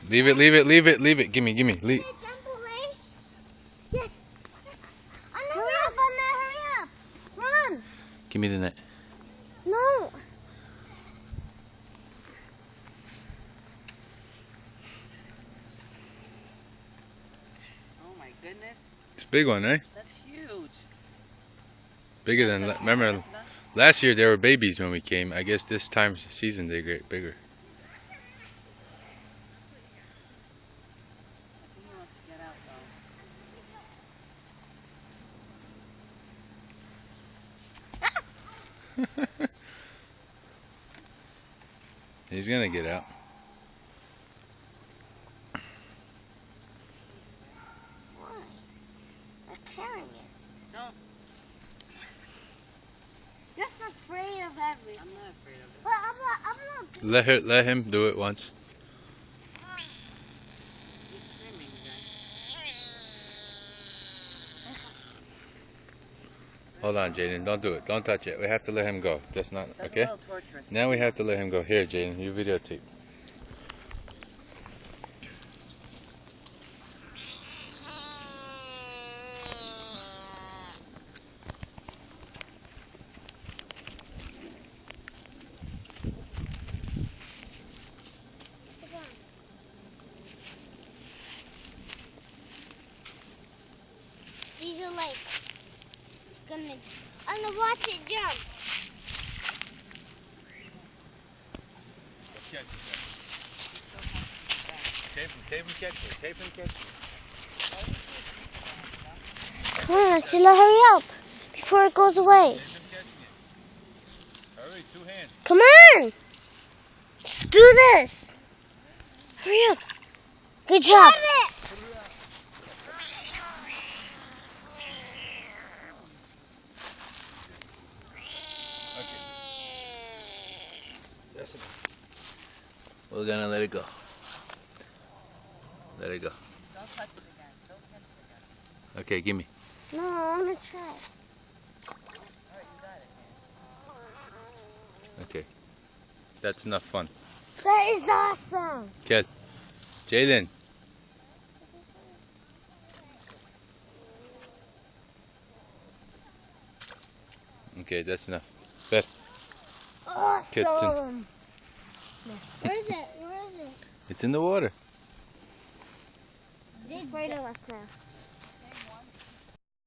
Leave it, leave it, leave it, leave it. Gimme, gimme. Leave. Jump away. Yes. Hurry up, Anna, hurry up. Run. Give me the net. No. Oh my goodness. It's a big one, eh? That's huge. Bigger than, remember, last year they were babies when we came. I guess this time season they get bigger. He wants to get out though. He's gonna get out. Why? I'm carrying it. Don't. Just afraid of everything. I'm not afraid of it. But I'm not. Let him do it once. He's screaming, guys. Hold on, Jaden. Don't do it. Don't touch it. We have to let him go. That's not That's okay. a little torturous. Now we have to let him go. Here, Jaden. You videotape. These are like I'm gonna watch it jump. Tape him, catch it. Tape him, catch it. Come on, Sheila, hurry up before it goes away. Hurry, 2 hands. Come on. Let's do this. Hurry up. Good job. That's enough. We're gonna let it go. Let it go. Don't touch it again. Don't touch it again. Okay, gimme. No, I'm gonna try. Alright, you got it. Okay. That's enough fun. That is awesome. Kid. Jalen. Okay, that's enough. Beth. Kitchen. Awesome. Where is it? Where is it? It's in the water. Dig right of us now.